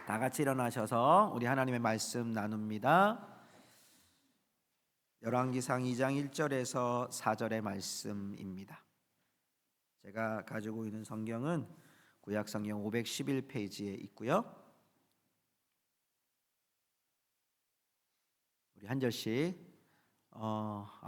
다 같이 일어나셔서 우리 하나님의 말씀 나눕니다. 열왕기상 2장 1절에서 4절의 말씀입니다. 제가 가지고 있는 성경은 구약성경 511페이지에 있고요. 우리 한 절씩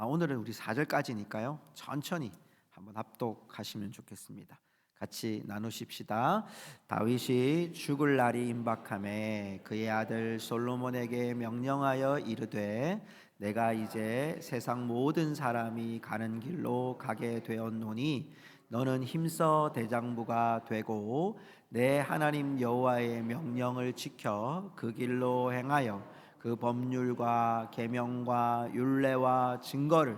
오늘은 우리 4절까지니까요. 천천히 한번 합독하시면 좋겠습니다. 같이 나누십시다. 다윗이 죽을 날이 임박하매 그의 아들 솔로몬에게 명령하여 이르되 내가 이제 세상 모든 사람이 가는 길로 가게 되었노니 너는 힘써 대장부가 되고 내 하나님 여호와의 명령을 지켜 그 길로 행하여 그 법률과 계명과 율례와 증거를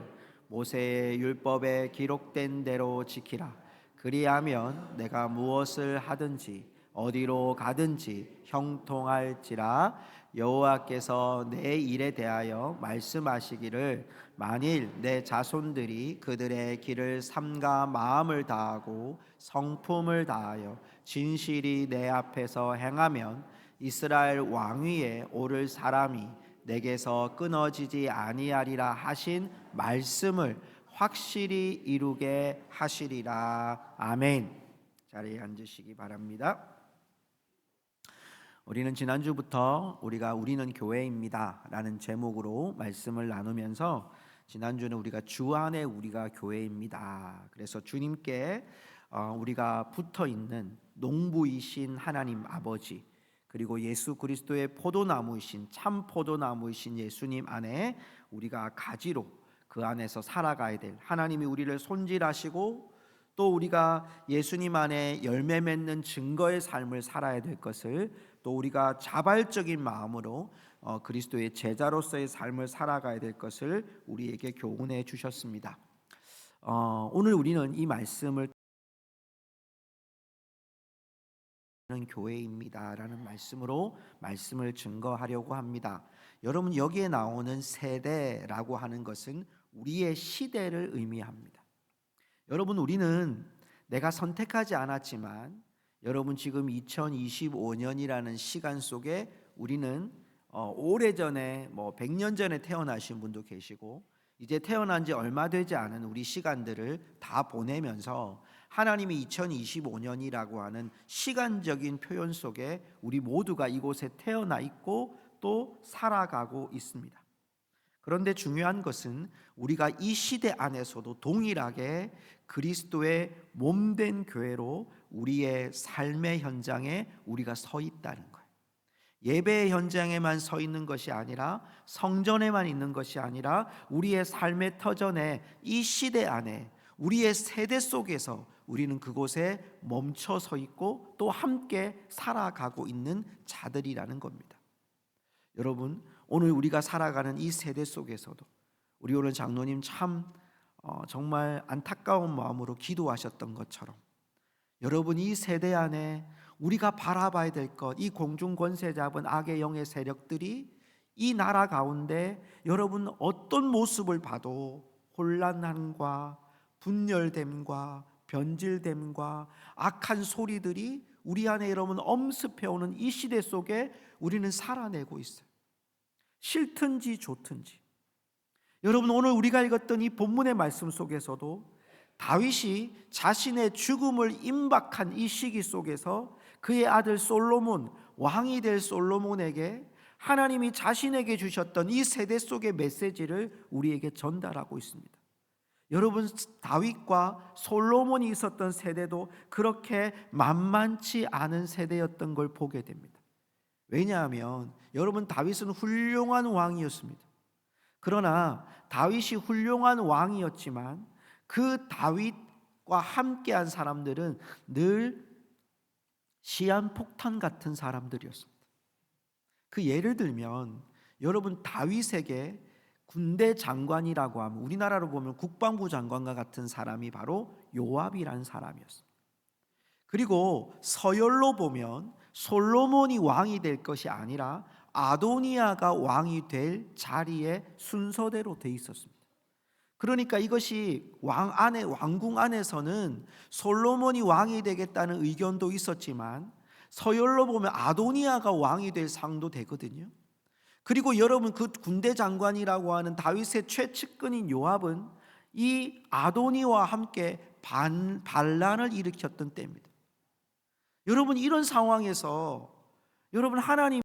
모세의 율법에 기록된 대로 지키라. 그리하면 내가 무엇을 하든지 어디로 가든지 형통할지라. 여호와께서 내 일에 대하여 말씀하시기를 만일 내 자손들이 그들의 길을 삼가 마음을 다하고 성품을 다하여 진실이 내 앞에서 행하면 이스라엘 왕위에 오를 사람이 내게서 끊어지지 아니하리라 하신 말씀을 확실히 이루게 하시리라. 아멘. 자리에 앉으시기 바랍니다. 우리는 지난주부터 우리는 교회입니다 라는 제목으로 말씀을 나누면서 지난주는 우리가 주 안에 우리가 교회입니다. 그래서 주님께 우리가 붙어 있는 농부이신 하나님 아버지, 그리고 예수 그리스도의 포도나무이신 참 포도나무이신 예수님 안에 우리가 가지로 그 안에서 살아가야 될, 하나님이 우리를 손질하시고 또 우리가 예수님 안에 열매 맺는 증거의 삶을 살아야 될 것을, 또 우리가 자발적인 마음으로 그리스도의 제자로서의 삶을 살아가야 될 것을 우리에게 교훈해 주셨습니다. 오늘 우리는 이 말씀을 교회입니다라는 말씀으로 말씀을 증거하려고 합니다. 여러분, 여기에 나오는 세대라고 하는 것은 우리의 시대를 의미합니다. 여러분, 우리는 내가 선택하지 않았지만 여러분 지금 2025년이라는 시간 속에 우리는 오래전에 100년 전에 태어나신 분도 계시고 이제 태어난 지 얼마 되지 않은 우리 시간들을 다 보내면서 하나님이 2025년이라고 하는 시간적인 표현 속에 우리 모두가 이곳에 태어나 있고 또 살아가고 있습니다. 그런데 중요한 것은 우리가 이 시대 안에서도 동일하게 그리스도의 몸된 교회로 우리의 삶의 현장에 우리가 서 있다는 거예요. 예배의 현장에만 서 있는 것이 아니라, 성전에만 있는 것이 아니라 우리의 삶의 터전에, 이 시대 안에 우리의 세대 속에서 우리는 그곳에 멈춰 서 있고 또 함께 살아가고 있는 자들이라는 겁니다. 여러분, 오늘 우리가 살아가는 이 세대 속에서도 우리 오늘 장로님 참 정말 안타까운 마음으로 기도하셨던 것처럼, 여러분 이 세대 안에 우리가 바라봐야 될 것, 이 공중 권세 잡은 악의 영의 세력들이 이 나라 가운데 여러분 어떤 모습을 봐도 혼란함과 분열됨과 변질됨과 악한 소리들이 우리 안에 여러분 엄습해오는 이 시대 속에 우리는 살아내고 있어요. 싫든지 좋든지. 여러분, 오늘 우리가 읽었던 이 본문의 말씀 속에서도 다윗이 자신의 죽음을 임박한 이 시기 속에서 그의 아들 솔로몬, 왕이 될 솔로몬에게 하나님이 자신에게 주셨던 이 세대 속의 메시지를 우리에게 전달하고 있습니다. 여러분, 다윗과 솔로몬이 있었던 세대도 그렇게 만만치 않은 세대였던 걸 보게 됩니다. 왜냐하면 여러분, 다윗은 훌륭한 왕이었습니다. 그러나 다윗이 훌륭한 왕이었지만 그 다윗과 함께한 사람들은 늘 시한폭탄 같은 사람들이었습니다. 그 예를 들면 여러분, 다윗에게 군대 장관이라고 하면 우리나라로 보면 국방부 장관과 같은 사람이 바로 요압이라는 사람이었습니다. 그리고 서열로 보면 솔로몬이 왕이 될 것이 아니라 아도니아가 왕이 될 자리에 순서대로 돼 있었습니다. 그러니까 이것이 왕궁 안에서는 솔로몬이 왕이 되겠다는 의견도 있었지만 서열로 보면 아도니아가 왕이 될 상도 되거든요. 그리고 여러분, 그 군대 장관이라고 하는 다윗의 최측근인 요압은 이 아도니와 함께 반란을 일으켰던 때입니다. 여러분, 이런 상황에서 여러분, 하나님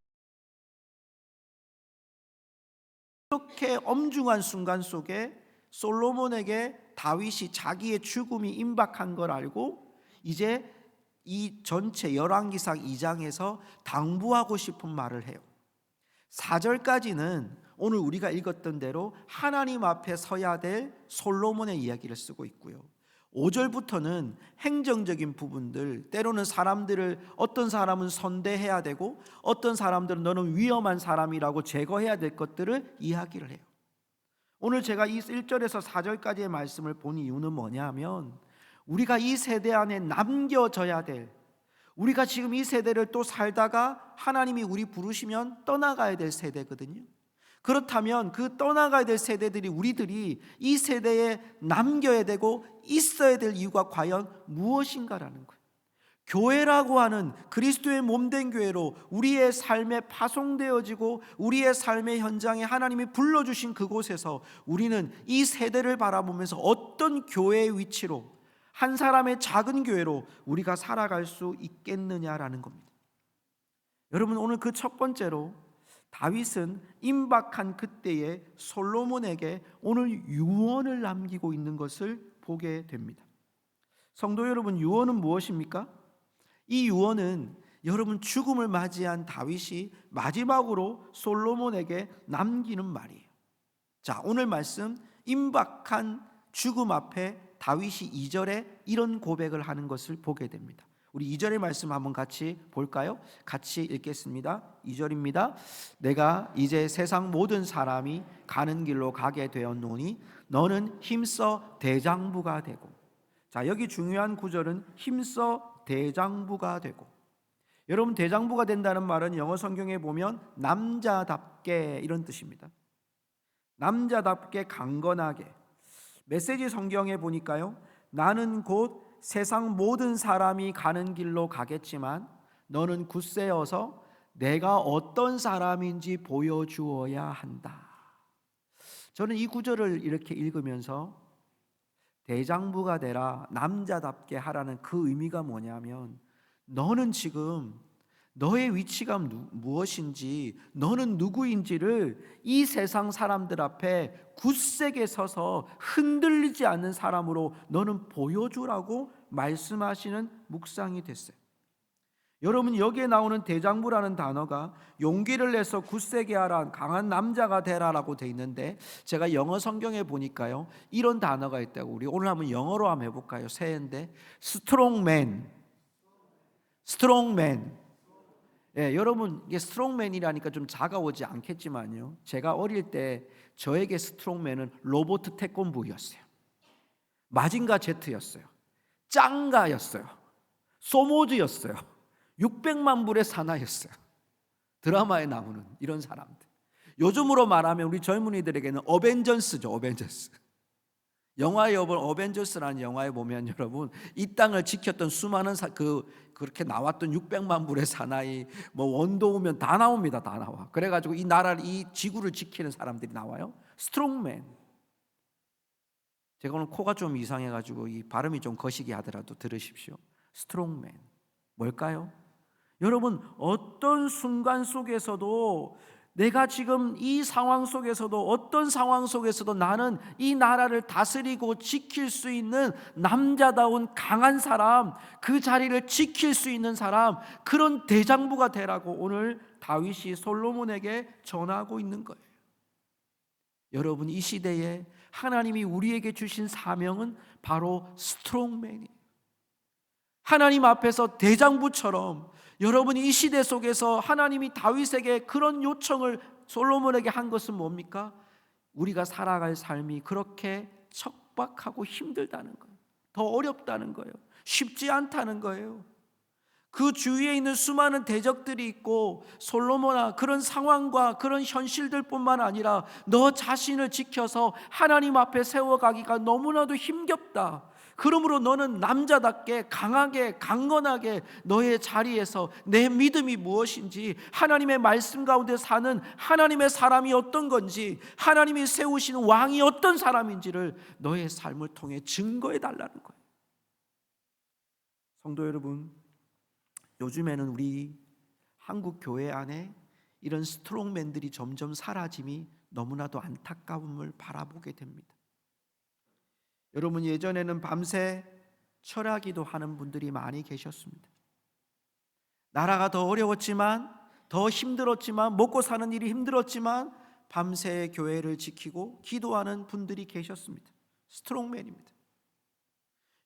이렇게 엄중한 순간 속에 솔로몬에게 다윗이 자기의 죽음이 임박한 걸 알고 이제 이 전체 열왕기상 2장에서 당부하고 싶은 말을 해요. 4절까지는 오늘 우리가 읽었던 대로 하나님 앞에 서야 될 솔로몬의 이야기를 쓰고 있고요. 5절부터는 행정적인 부분들, 때로는 사람들을, 어떤 사람은 선대해야 되고 어떤 사람들은 너는 위험한 사람이라고 제거해야 될 것들을 이야기를 해요. 오늘 제가 이 1절에서 4절까지의 말씀을 본 이유는 뭐냐면, 우리가 이 세대 안에 남겨져야 될, 우리가 지금 이 세대를 또 살다가 하나님이 우리 부르시면 떠나가야 될 세대거든요. 그렇다면 그 떠나가야 될 세대들이, 우리들이 이 세대에 남겨야 되고 있어야 될 이유가 과연 무엇인가라는 거예요. 교회라고 하는 그리스도의 몸된 교회로 우리의 삶에 파송되어지고 우리의 삶의 현장에 하나님이 불러주신 그곳에서 우리는 이 세대를 바라보면서 어떤 교회의 위치로, 한 사람의 작은 교회로 우리가 살아갈 수 있겠느냐라는 겁니다. 여러분, 오늘 그 첫 번째로 다윗은 임박한 그때에 솔로몬에게 오늘 유언을 남기고 있는 것을 보게 됩니다. 성도 여러분, 유언은 무엇입니까? 이 유언은 여러분, 죽음을 맞이한 다윗이 마지막으로 솔로몬에게 남기는 말이에요. 자, 오늘 말씀, 임박한 죽음 앞에 다윗이 2절에 이런 고백을 하는 것을 보게 됩니다. 우리 2절의 말씀 한번 같이 볼까요? 같이 읽겠습니다. 2절입니다. 내가 이제 세상 모든 사람이 가는 길로 가게 되었노니 너는 힘써 대장부가 되고. 자, 여기 중요한 구절은 힘써 대장부가 되고. 여러분, 대장부가 된다는 말은 영어 성경에 보면 남자답게 이런 뜻입니다. 남자답게 강건하게. 메시지 성경에 보니까요, 나는 곧 세상 모든 사람이 가는 길로 가겠지만 너는 굳세어서 내가 어떤 사람인지 보여주어야 한다. 저는 이 구절을 이렇게 읽으면서 대장부가 되라, 남자답게 하라는 그 의미가 뭐냐면, 너는 지금 너의 위치가 무엇인지, 너는 누구인지를 이 세상 사람들 앞에 굳세게 서서 흔들리지 않는 사람으로 너는 보여주라고 말씀하시는 묵상이 됐어요. 여러분, 여기에 나오는 대장부라는 단어가 용기를 내서 굳세게 하라, 강한 남자가 되라라고 돼 있는데, 제가 영어 성경에 보니까요, 이런 단어가 있다고. 우리 오늘 한번 영어로 한번 해볼까요? 새해인데 스트롱맨. 예, 여러분, 이게 스트롱맨이라니까 좀 작아오지 않겠지만요, 제가 어릴 때 저에게 스트롱맨은 로버트 태권브였어요. 마징가 제트였어요. 짱가였어요. 소모즈였어요. 600만 불의 사나이였어요. 드라마에 나오는 이런 사람들. 요즘으로 말하면 우리 젊은이들에게는 어벤져스죠. 어벤져스. 영화에 어벤져스라는 영화에 보면 여러분, 이 땅을 지켰던 수많은 그렇게 나왔던 600만 불의 사나이, 뭐 원더우먼 다 나옵니다. 다 나와. 그래가지고 이 나라를, 이 지구를 지키는 사람들이 나와요. 스트롱맨. 제가 오늘 코가 좀 이상해가지고 이 발음이 좀 거시기 하더라도 들으십시오. 스트롱맨. 뭘까요? 여러분, 어떤 순간 속에서도, 내가 지금 이 상황 속에서도, 어떤 상황 속에서도 나는 이 나라를 다스리고 지킬 수 있는 남자다운 강한 사람, 그 자리를 지킬 수 있는 사람, 그런 대장부가 되라고 오늘 다윗이 솔로몬에게 전하고 있는 거예요. 여러분, 이 시대에 하나님이 우리에게 주신 사명은 바로 스트롱맨이에요. 하나님 앞에서 대장부처럼, 여러분, 이 시대 속에서 하나님이 다윗에게 그런 요청을 솔로몬에게 한 것은 뭡니까? 우리가 살아갈 삶이 그렇게 척박하고 힘들다는 거예요. 더 어렵다는 거예요. 쉽지 않다는 거예요. 그 주위에 있는 수많은 대적들이 있고, 솔로몬아, 그런 상황과 그런 현실들뿐만 아니라 너 자신을 지켜서 하나님 앞에 세워가기가 너무나도 힘겹다. 그러므로 너는 남자답게 강하게 강건하게 너의 자리에서 내 믿음이 무엇인지, 하나님의 말씀 가운데 사는 하나님의 사람이 어떤 건지, 하나님이 세우신 왕이 어떤 사람인지를 너의 삶을 통해 증거해 달라는 거예요. 성도 여러분, 요즘에는 우리 한국 교회 안에 이런 스트롱맨들이 점점 사라짐이 너무나도 안타까움을 바라보게 됩니다. 여러분, 예전에는 밤새 철야기도 하는 분들이 많이 계셨습니다. 나라가 더 어려웠지만, 더 힘들었지만, 먹고 사는 일이 힘들었지만 밤새 교회를 지키고 기도하는 분들이 계셨습니다. 스트롱맨입니다.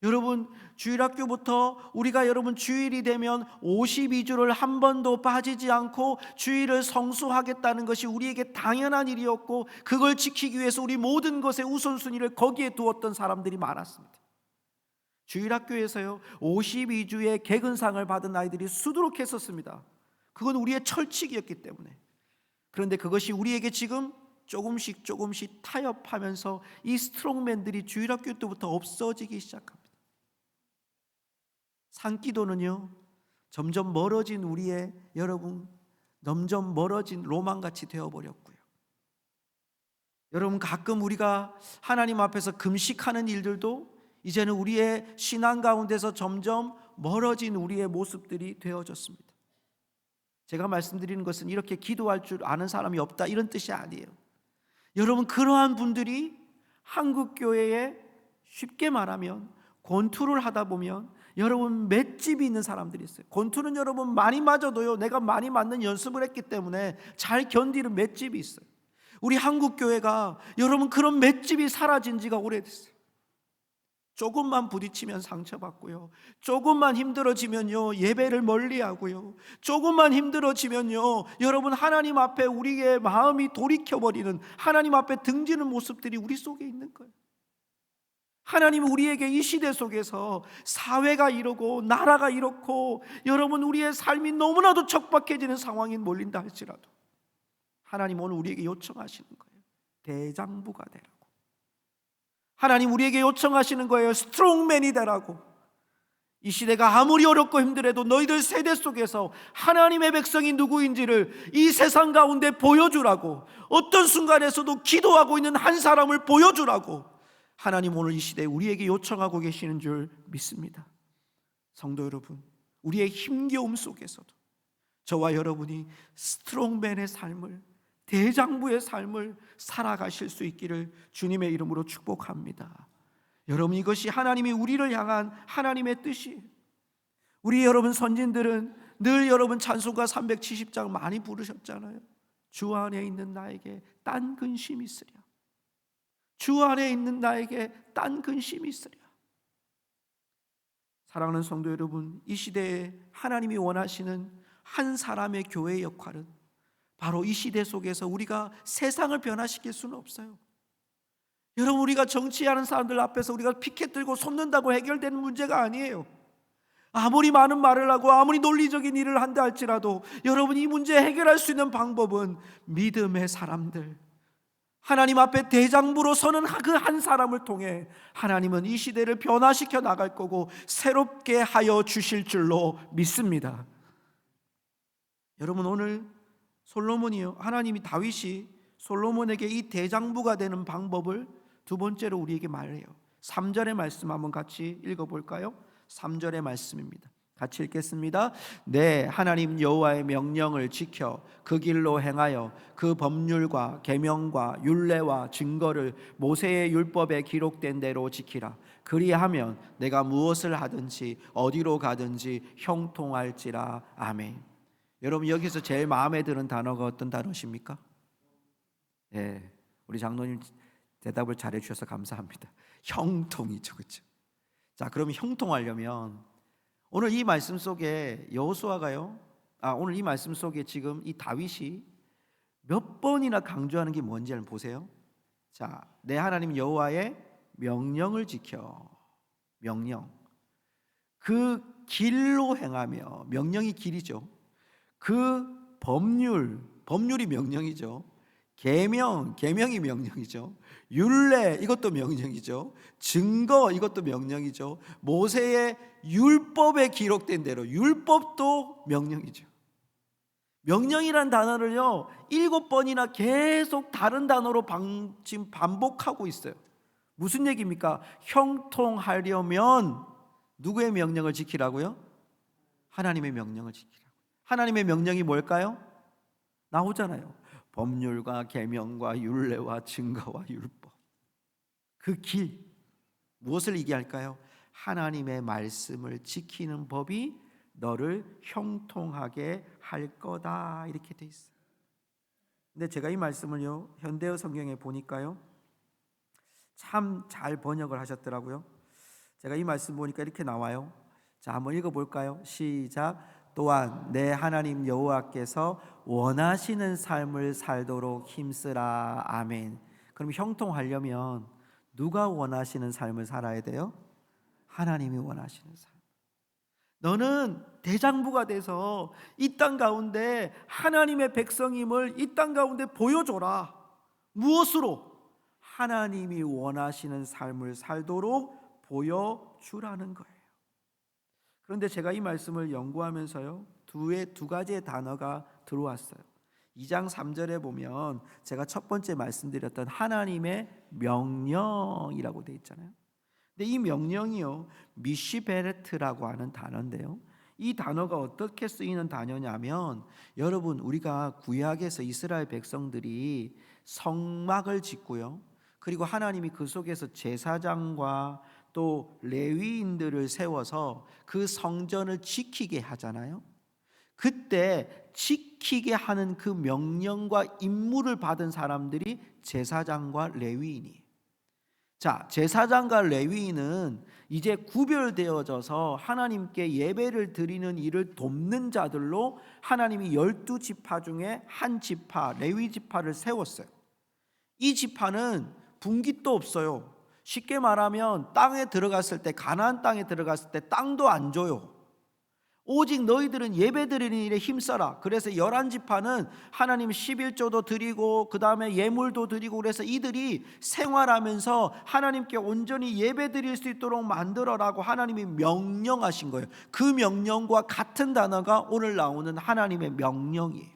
여러분, 주일학교부터 우리가 여러분 주일이 되면 52주를 한 번도 빠지지 않고 주일을 성수하겠다는 것이 우리에게 당연한 일이었고, 그걸 지키기 위해서 우리 모든 것의 우선순위를 거기에 두었던 사람들이 많았습니다. 주일학교에서요 52주의 개근상을 받은 아이들이 수두룩했었습니다. 그건 우리의 철칙이었기 때문에. 그런데 그것이 우리에게 지금 조금씩 타협하면서 이 스트롱맨들이 주일학교 때부터 없어지기 시작합니다. 산기도는요 점점 멀어진 우리의 여러분 점점 멀어진 로망같이 되어버렸고요. 여러분, 가끔 우리가 하나님 앞에서 금식하는 일들도 이제는 우리의 신앙 가운데서 점점 멀어진 우리의 모습들이 되어졌습니다. 제가 말씀드리는 것은 이렇게 기도할 줄 아는 사람이 없다 이런 뜻이 아니에요. 여러분, 그러한 분들이 한국교회에 쉽게 말하면 권투를 하다 보면 여러분 맷집이 있는 사람들이 있어요. 권투는 여러분 많이 맞아도요 내가 많이 맞는 연습을 했기 때문에 잘 견디는 맷집이 있어요. 우리 한국교회가 여러분 그런 맷집이 사라진 지가 오래됐어요. 조금만 부딪히면 상처받고요, 조금만 힘들어지면요 예배를 멀리하고요, 조금만 힘들어지면요 여러분 하나님 앞에 우리의 마음이 돌이켜버리는, 하나님 앞에 등지는 모습들이 우리 속에 있는 거예요. 하나님은 우리에게 이 시대 속에서 사회가 이러고 나라가 이렇고 여러분 우리의 삶이 너무나도 척박해지는 상황이 몰린다 할지라도 하나님 오늘 우리에게 요청하시는 거예요. 대장부가 되라고. 하나님 우리에게 요청하시는 거예요. 스트롱맨이 되라고. 이 시대가 아무리 어렵고 힘들어도 너희들 세대 속에서 하나님의 백성이 누구인지를 이 세상 가운데 보여주라고, 어떤 순간에서도 기도하고 있는 한 사람을 보여주라고 하나님 오늘 이 시대에 우리에게 요청하고 계시는 줄 믿습니다. 성도 여러분, 우리의 힘겨움 속에서도 저와 여러분이 스트롱맨의 삶을, 대장부의 삶을 살아가실 수 있기를 주님의 이름으로 축복합니다. 여러분, 이것이 하나님이 우리를 향한 하나님의 뜻이에요. 우리 여러분 선진들은 늘 여러분 찬송가 370장 많이 부르셨잖아요. 주 안에 있는 나에게 딴 근심이 있으랴. 주 안에 있는 나에게 딴 근심이 있으랴. 사랑하는 성도 여러분, 이 시대에 하나님이 원하시는 한 사람의 교회의 역할은 바로 이 시대 속에서 우리가 세상을 변화시킬 수는 없어요. 여러분, 우리가 정치하는 사람들 앞에서 우리가 피켓 들고 솟는다고 해결되는 문제가 아니에요. 아무리 많은 말을 하고 아무리 논리적인 일을 한다 할지라도 여러분 이 문제 해결할 수 있는 방법은 믿음의 사람들, 하나님 앞에 대장부로 서는 그 한 사람을 통해 하나님은 이 시대를 변화시켜 나갈 거고 새롭게 하여 주실 줄로 믿습니다. 여러분, 오늘 솔로몬이요, 하나님이 다윗이 솔로몬에게 이 대장부가 되는 방법을 두 번째로 우리에게 말해요. 3절의 말씀 한번 같이 읽어볼까요? 3절의 말씀입니다. 같이 읽겠습니다. 네, 하나님 여호와의 명령을 지켜 그 길로 행하여 그 법률과 계명과 율례와 증거를 모세의 율법에 기록된 대로 지키라. 그리하면 내가 무엇을 하든지 어디로 가든지 형통할지라. 아멘. 여러분, 여기서 제일 마음에 드는 단어가 어떤 단어십니까? 네, 우리 장로님 대답을 잘해 주셔서 감사합니다. 형통이죠, 그렇죠? 자, 그럼 형통하려면 오늘 이 말씀 속에 여호수아가요, 오늘 이 말씀 속에 지금 이 다윗이 몇 번이나 강조하는 게 뭔지 한번 보세요. 자, 내 하나님 여호와의 명령을 지켜. 명령. 그 길로 행하며, 명령이 길이죠. 그 법률이 명령이죠. 계명이 명령이죠. 율례, 이것도 명령이죠. 증거, 이것도 명령이죠. 모세의 율법에 기록된 대로 율법도 명령이죠. 명령이란 단어를요 7번이나 계속 다른 단어로 지금 반복하고 있어요. 무슨 얘기입니까? 형통하려면 누구의 명령을 지키라고요? 하나님의 명령을 지키라고. 하나님의 명령이 뭘까요? 나오잖아요. 법률과 계명과 율례와 증거와 율법. 그 길, 무엇을 얘기할까요? 하나님의 말씀을 지키는 법이 너를 형통하게 할 거다, 이렇게 돼 있어요. 근데 제가 이 말씀을요 현대어 성경에 보니까요 참 잘 번역을 하셨더라고요. 제가 이 말씀 보니까 이렇게 나와요. 자, 한번 읽어볼까요? 시작. 또한 내 하나님 여호와께서 원하시는 삶을 살도록 힘쓰라. 아멘. 그럼 형통하려면 누가 원하시는 삶을 살아야 돼요? 하나님이 원하시는 삶. 너는 대장부가 돼서 이 땅 가운데 하나님의 백성임을 이 땅 가운데 보여줘라. 무엇으로? 하나님이 원하시는 삶을 살도록 보여주라는 거예요. 그런데 제가 이 말씀을 연구하면서요 두 가지의 단어가 들어왔어요. 2장 3절에 보면 제가 첫 번째 말씀드렸던 하나님의 명령이라고 되어 있잖아요. 근데 이 명령이요 미시베레트라고 하는 단어인데요, 이 단어가 어떻게 쓰이는 단어냐면, 여러분 우리가 구약에서 이스라엘 백성들이 성막을 짓고요, 그리고 하나님이 그 속에서 제사장과 또 레위인들을 세워서 그 성전을 지키게 하잖아요. 그때 지키게 하는 그 명령과 임무를 받은 사람들이 제사장과 레위인이에요. 자, 제사장과 레위인은 이제 구별되어져서 하나님께 예배를 드리는 일을 돕는 자들로 하나님이 12지파 중에 한 지파, 레위 지파를 세웠어요. 이 지파는 분깃도 없어요. 쉽게 말하면 땅에 들어갔을 때, 가나안 땅에 들어갔을 때 땅도 안 줘요. 오직 너희들은 예배드리는 일에 힘써라. 그래서 11지파는 하나님 11조도 드리고 그 다음에 예물도 드리고, 그래서 이들이 생활하면서 하나님께 온전히 예배드릴 수 있도록 만들어라고 하나님이 명령하신 거예요. 그 명령과 같은 단어가 오늘 나오는 하나님의 명령이에요.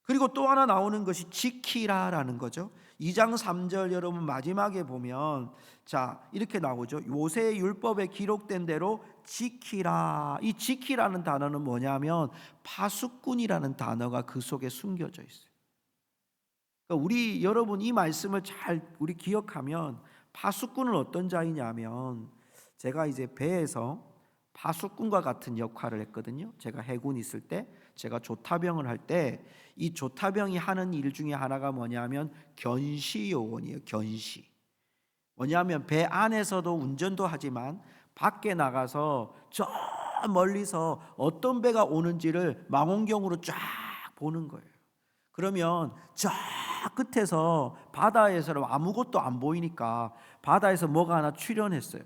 그리고 또 하나 나오는 것이 지키라라는 거죠. 2장 3절 여러분 마지막에 보면 자 이렇게 나오죠. 모세의 율법에 기록된 대로 지키라. 이 지키라는 단어는 뭐냐면 파수꾼이라는 단어가 그 속에 숨겨져 있어요. 그러니까 우리 여러분 이 말씀을 잘 우리 기억하면, 파수꾼은 어떤 자이냐면, 제가 이제 배에서 파수꾼과 같은 역할을 했거든요. 제가 해군 있을 때, 제가 조타병을 할 때 이 조타병이 하는 일 중에 하나가 뭐냐면 견시 요원이에요. 견시. 뭐냐면 배 안에서도 운전도 하지만 밖에 나가서 저 멀리서 어떤 배가 오는지를 망원경으로 쫙 보는 거예요. 그러면 저 끝에서 바다에서는 아무것도 안 보이니까 바다에서 뭐가 하나 출현했어요.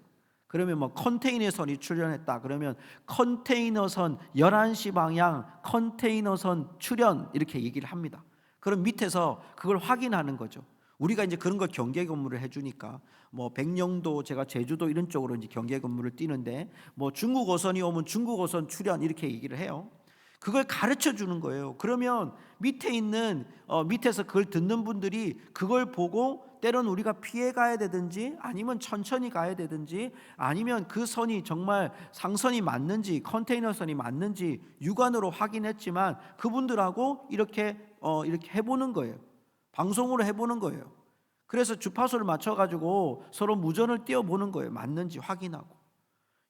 그러면 뭐 컨테이너선이 출현했다. 그러면 컨테이너선 11시 방향 컨테이너선 출현, 이렇게 얘기를 합니다. 그럼 밑에서 그걸 확인하는 거죠. 우리가 이제 그런 걸 경계 근무를 해주니까, 뭐 백령도, 제가 제주도 이런 쪽으로 이제 경계 근무를 뛰는데, 뭐 중국 어선이 오면 중국 어선 출현 이렇게 얘기를 해요. 그걸 가르쳐 주는 거예요. 그러면 밑에 있는 밑에서 그걸 듣는 분들이 그걸 보고 때로는 우리가 피해 가야 되든지 아니면 천천히 가야 되든지 아니면 그 선이 정말 상선이 맞는지 컨테이너선이 맞는지 육안으로 확인했지만 그분들하고 이렇게 해보는 거예요. 방송으로 해보는 거예요. 그래서 주파수를 맞춰가지고 서로 무전을 띄워보는 거예요. 맞는지 확인하고.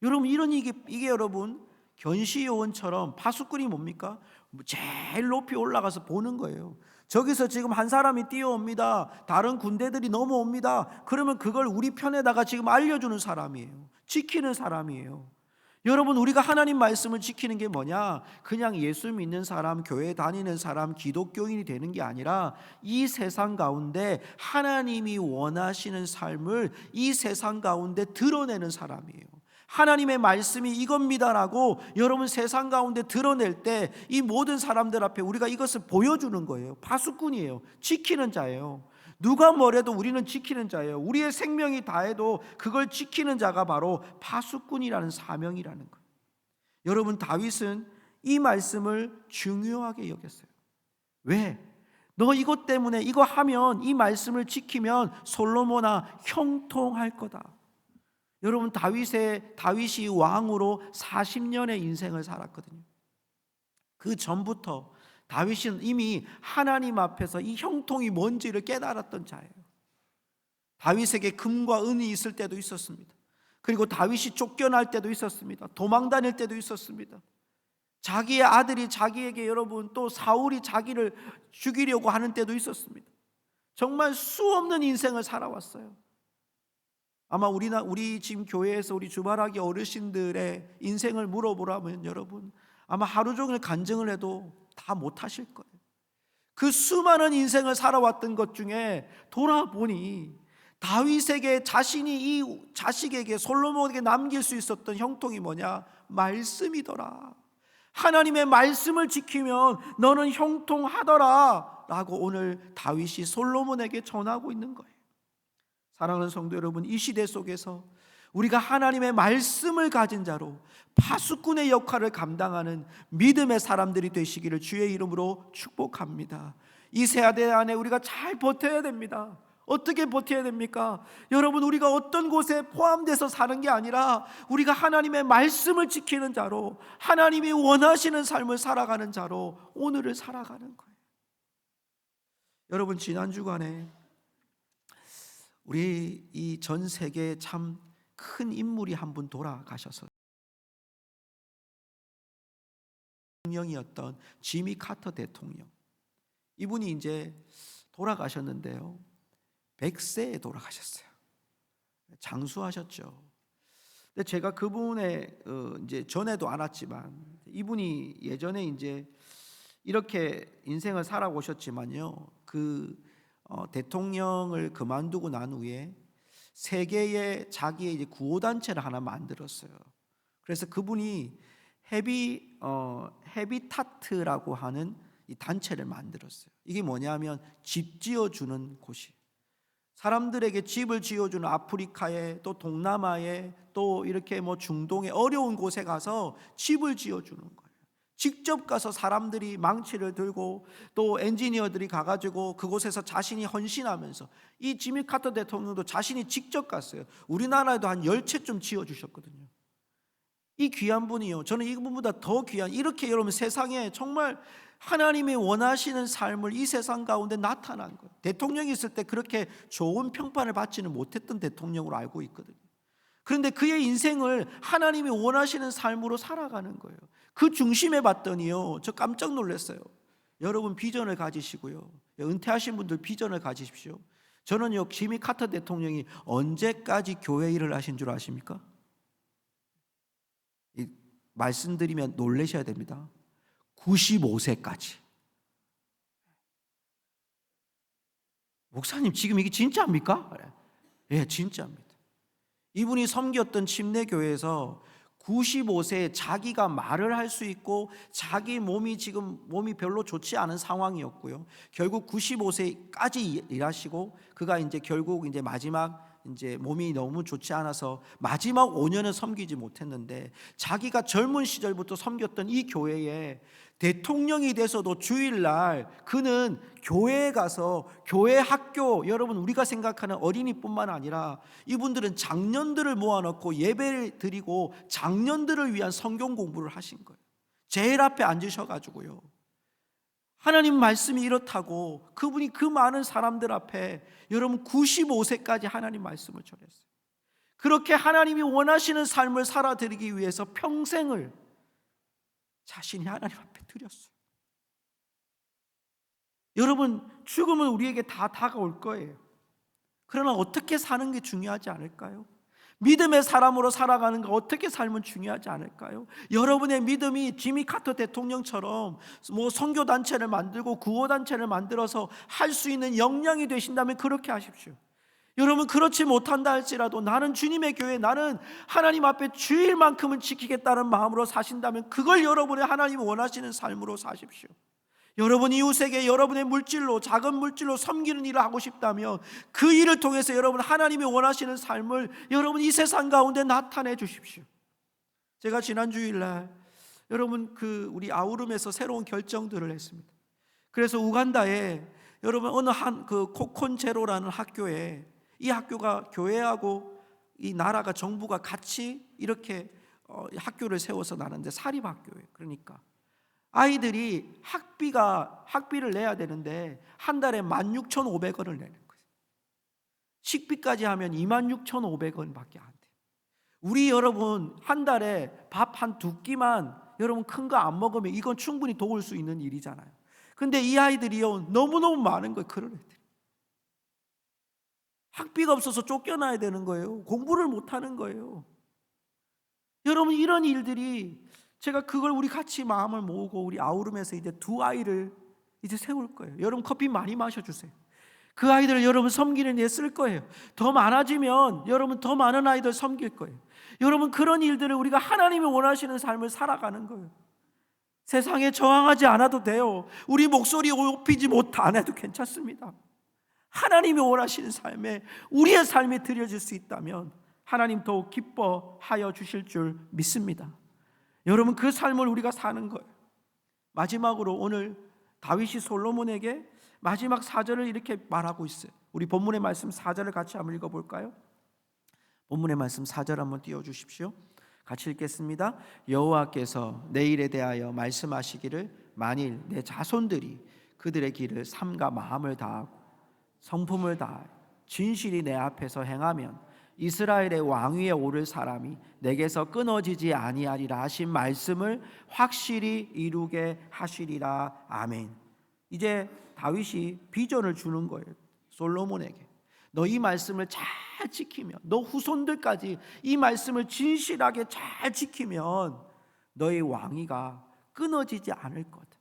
여러분 이런 이게 여러분 견시요원처럼 파수꾼이 뭡니까? 제일 높이 올라가서 보는 거예요. 저기서 지금 한 사람이 뛰어옵니다. 다른 군대들이 넘어옵니다. 그러면 그걸 우리 편에다가 지금 알려주는 사람이에요. 지키는 사람이에요. 여러분 우리가 하나님 말씀을 지키는 게 뭐냐? 그냥 예수 믿는 사람, 교회 다니는 사람, 기독교인이 되는 게 아니라 이 세상 가운데 하나님이 원하시는 삶을 이 세상 가운데 드러내는 사람이에요. 하나님의 말씀이 이겁니다라고 여러분 세상 가운데 드러낼 때 이 모든 사람들 앞에 우리가 이것을 보여주는 거예요. 파수꾼이에요. 지키는 자예요. 누가 뭐래도 우리는 지키는 자예요. 우리의 생명이 다해도 그걸 지키는 자가 바로 파수꾼이라는 사명이라는 거예요. 여러분, 다윗은 이 말씀을 중요하게 여겼어요. 왜? 너 이것 때문에 이거 하면, 이 말씀을 지키면 솔로몬아 형통할 거다. 여러분, 다윗이 왕으로 40년의 인생을 살았거든요. 그 전부터 다윗은 이미 하나님 앞에서 이 형통이 뭔지를 깨달았던 자예요. 다윗에게 금과 은이 있을 때도 있었습니다. 그리고 다윗이 쫓겨날 때도 있었습니다. 도망 다닐 때도 있었습니다. 자기의 아들이 자기에게, 여러분, 또 사울이 자기를 죽이려고 하는 때도 있었습니다. 정말 수없는 인생을 살아왔어요. 아마 우리 지금 교회에서 우리 주말학교 어르신들의 인생을 물어보라면 여러분 아마 하루 종일 간증을 해도 다 못하실 거예요. 그 수많은 인생을 살아왔던 것 중에 돌아보니 다윗에게, 자신이 이 자식에게, 솔로몬에게 남길 수 있었던 형통이 뭐냐? 말씀이더라. 하나님의 말씀을 지키면 너는 형통하더라 라고 오늘 다윗이 솔로몬에게 전하고 있는 거예요. 사랑하는 성도 여러분, 이 시대 속에서 우리가 하나님의 말씀을 가진 자로 파수꾼의 역할을 감당하는 믿음의 사람들이 되시기를 주의 이름으로 축복합니다. 이 세대 안에 우리가 잘 버텨야 됩니다. 어떻게 버텨야 됩니까? 여러분, 우리가 어떤 곳에 포함돼서 사는 게 아니라 우리가 하나님의 말씀을 지키는 자로, 하나님이 원하시는 삶을 살아가는 자로 오늘을 살아가는 거예요. 여러분, 지난 주간에 우리 이 전 세계에 참 큰 인물이 한 분 돌아가셔서, 대통령이었던 지미 카터 대통령, 이분이 이제 돌아가셨는데요, 100세에 돌아가셨어요. 장수하셨죠. 근데 제가 그분의 이제 전에도 알았지만, 이분이 예전에 이제 이렇게 인생을 살아오셨지만요, 대통령을 그만두고 난 후에 세계에 자기의 이제 구호단체를 하나 만들었어요. 그래서 그분이 헤비타트라고 하는 이 단체를 만들었어요. 이게 뭐냐면 집 지어주는 곳이, 사람들에게 집을 지어주는, 아프리카에, 또 동남아에, 또 이렇게 중동의 어려운 곳에 가서 집을 지어주는 거예요. 직접 가서 사람들이 망치를 들고 또 엔지니어들이 가가지고 그곳에서 자신이 헌신하면서, 이 지미 카터 대통령도 자신이 직접 갔어요. 우리나라에도 한 10채쯤 지어주셨거든요. 이 귀한 분이요, 저는 이분보다 더 귀한, 이렇게 여러분 세상에 정말 하나님이 원하시는 삶을 이 세상 가운데 나타난 거예요. 대통령이 있을 때 그렇게 좋은 평판을 받지는 못했던 대통령으로 알고 있거든요. 그런데 그의 인생을 하나님이 원하시는 삶으로 살아가는 거예요. 그 중심에 봤더니요, 저 깜짝 놀랐어요. 여러분, 비전을 가지시고요, 은퇴하신 분들 비전을 가지십시오. 저는요, 지미 카터 대통령이 언제까지 교회 일을 하신 줄 아십니까? 말씀드리면 놀라셔야 됩니다. 95세까지. 목사님, 지금 이게 진짜입니까? 예, 진짜입니다. 이분이 섬겼던 침례교회에서 95세에 자기가 말을 할 수 있고, 자기 몸이 별로 좋지 않은 상황이었고요, 결국 95세까지 일하시고, 그가 이제 결국 이제 마지막 몸이 너무 좋지 않아서 마지막 5년은 섬기지 못했는데, 자기가 젊은 시절부터 섬겼던 이 교회에 대통령이 돼서도 주일날 그는 교회에 가서 교회 학교, 여러분 우리가 생각하는 어린이뿐만 아니라 이분들은 장년들을 모아놓고 예배를 드리고 장년들을 위한 성경 공부를 하신 거예요. 제일 앞에 앉으셔가지고요, 하나님 말씀이 이렇다고 그분이 그 많은 사람들 앞에 여러분 95세까지 하나님 말씀을 전했어요. 그렇게 하나님이 원하시는 삶을 살아드리기 위해서 평생을 자신이 하나님 앞에 드렸어요. 여러분, 죽음은 우리에게 다 다가올 거예요. 그러나 어떻게 사는 게 중요하지 않을까요? 믿음의 사람으로 살아가는 거, 어떻게 살면 중요하지 않을까요? 여러분의 믿음이 지미 카터 대통령처럼 선교단체를 만들고 구호단체를 만들어서 할 수 있는 역량이 되신다면 그렇게 하십시오. 여러분 그렇지 못한다 할지라도 나는 주님의 교회, 나는 하나님 앞에 주일만큼은 지키겠다는 마음으로 사신다면 그걸 여러분의 하나님 원하시는 삶으로 사십시오. 여러분 이웃에게 여러분의 물질로, 작은 물질로 섬기는 일을 하고 싶다면 그 일을 통해서 여러분 하나님이 원하시는 삶을 여러분 이 세상 가운데 나타내 주십시오. 제가 지난 주일날 여러분 우리 아우름에서 새로운 결정들을 했습니다. 그래서 우간다에 여러분 어느 한 코콘제로라는 학교에, 이 학교가 교회하고 이 나라가 정부가 같이 이렇게 학교를 세워서 나는데 사립학교예요. 그러니까 아이들이 학비를 내야 되는데 한 달에 16,500원을 내는 거예요. 식비까지 하면 26,500원밖에 안 돼요. 우리 여러분 한 달에 밥 한 두 끼만 여러분 큰 거 안 먹으면 이건 충분히 도울 수 있는 일이잖아요. 근데 이 아이들이요 너무너무 많은 거예요. 그런 애들 학비가 없어서 쫓겨나야 되는 거예요. 공부를 못하는 거예요. 여러분 이런 일들이, 제가 그걸 우리 같이 마음을 모으고 우리 아우름에서 이제 두 아이를 이제 세울 거예요. 여러분 커피 많이 마셔주세요. 그 아이들을 여러분 섬기는 데 쓸 거예요. 더 많아지면 여러분 더 많은 아이들 섬길 거예요. 여러분 그런 일들을 우리가 하나님이 원하시는 삶을 살아가는 거예요. 세상에 저항하지 않아도 돼요. 우리 목소리 높이지 안 해도 괜찮습니다. 하나님이 원하시는 삶에 우리의 삶이 드려질 수 있다면 하나님 더욱 기뻐하여 주실 줄 믿습니다. 여러분 그 삶을 우리가 사는 거예요. 마지막으로 오늘 다윗이 솔로몬에게 마지막 4절을 이렇게 말하고 있어요. 우리 본문의 말씀 4절을 같이 한번 읽어볼까요? 본문의 말씀 4절 한번 띄워주십시오. 같이 읽겠습니다. 여호와께서 내 일에 대하여 말씀하시기를 만일 내 자손들이 그들의 길을 삼가 마음을 다하고 성품을 다하여 진실이 내 앞에서 행하면 이스라엘의 왕위에 오를 사람이 내게서 끊어지지 아니하리라 하신 말씀을 확실히 이루게 하시리라. 아멘. 이제 다윗이 비전을 주는 거예요. 솔로몬에게. 너 이 말씀을 잘 지키면, 너 후손들까지 이 말씀을 진실하게 잘 지키면 너의 왕위가 끊어지지 않을 거다.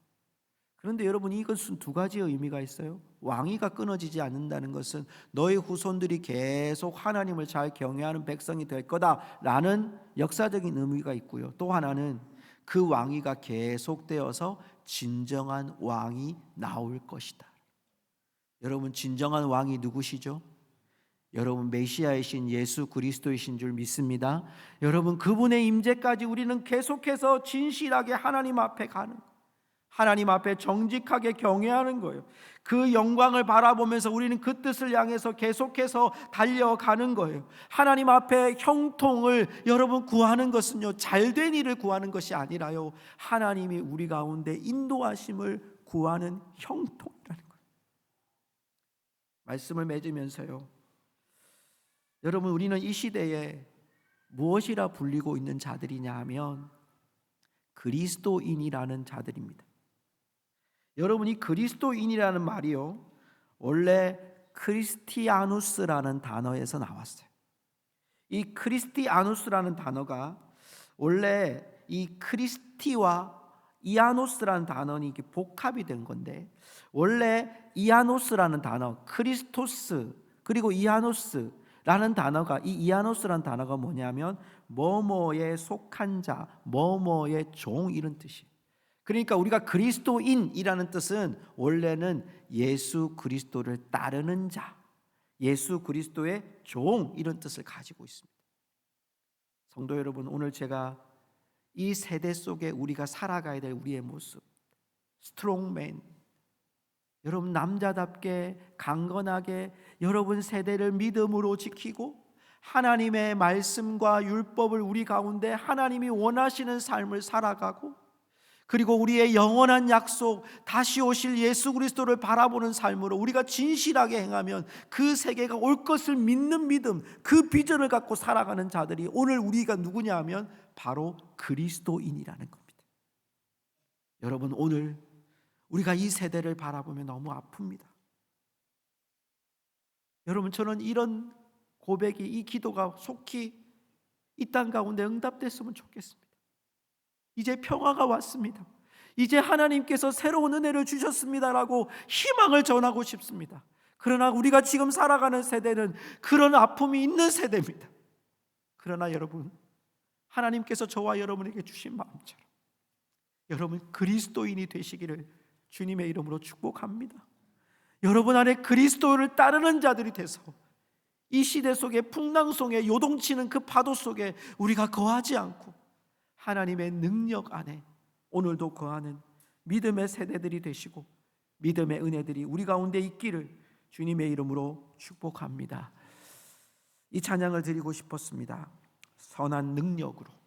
그런데 여러분 이것은 두 가지의 의미가 있어요. 왕위가 끊어지지 않는다는 것은 너의 후손들이 계속 하나님을 잘 경외하는 백성이 될 거다라는 역사적인 의미가 있고요. 또 하나는 그 왕위가 계속되어서 진정한 왕이 나올 것이다. 여러분 진정한 왕이 누구시죠? 여러분 메시아이신 예수 그리스도이신 줄 믿습니다. 여러분 그분의 임재까지 우리는 계속해서 진실하게 하나님 앞에 가는 거예요. 하나님 앞에 정직하게 경외하는 거예요. 그 영광을 바라보면서 우리는 그 뜻을 향해서 계속해서 달려가는 거예요. 하나님 앞에 형통을 여러분 구하는 것은요 잘된 일을 구하는 것이 아니라요 하나님이 우리 가운데 인도하심을 구하는 형통이라는 거예요. 말씀을 맺으면서요, 여러분 우리는 이 시대에 무엇이라 불리고 있는 자들이냐 하면 그리스도인이라는 자들입니다. 여러분 이 그리스도인이라는 말이요 원래 크리스티아누스라는 단어에서 나왔어요. 이 크리스티아누스라는 단어가 원래 이 크리스티와 이아노스라는 단어는 이게 복합이 된 건데, 원래 이아노스라는 단어, 크리스토스 그리고 이아노스라는 단어가, 이 이아노스라는 단어가 뭐냐면 뭐뭐에 속한 자, 뭐뭐의 종 이런 뜻이에요. 그러니까 우리가 그리스도인이라는 뜻은 원래는 예수 그리스도를 따르는 자, 예수 그리스도의 종 이런 뜻을 가지고 있습니다. 성도 여러분, 오늘 제가 이 세대 속에 우리가 살아가야 될 우리의 모습, 스트롱맨, 여러분 남자답게 강건하게 여러분 세대를 믿음으로 지키고 하나님의 말씀과 율법을 우리 가운데 하나님이 원하시는 삶을 살아가고, 그리고 우리의 영원한 약속 다시 오실 예수 그리스도를 바라보는 삶으로 우리가 진실하게 행하면 그 세계가 올 것을 믿는 믿음, 그 비전을 갖고 살아가는 자들이 오늘 우리가 누구냐 하면 바로 그리스도인이라는 겁니다. 여러분 오늘 우리가 이 세대를 바라보면 너무 아픕니다. 여러분 저는 이런 고백이, 이 기도가 속히 이 땅 가운데 응답됐으면 좋겠습니다. 이제 평화가 왔습니다. 이제 하나님께서 새로운 은혜를 주셨습니다라고 희망을 전하고 싶습니다. 그러나 우리가 지금 살아가는 세대는 그런 아픔이 있는 세대입니다. 그러나 여러분, 하나님께서 저와 여러분에게 주신 마음처럼 여러분 그리스도인이 되시기를 주님의 이름으로 축복합니다. 여러분 안에 그리스도를 따르는 자들이 돼서 이 시대 속에 풍랑송에 요동치는 그 파도 속에 우리가 거하지 않고 하나님의 능력 안에 오늘도 거하는 믿음의 세대들이 되시고 믿음의 은혜들이 우리 가운데 있기를 주님의 이름으로 축복합니다. 이 찬양을 드리고 싶었습니다. 선한 능력으로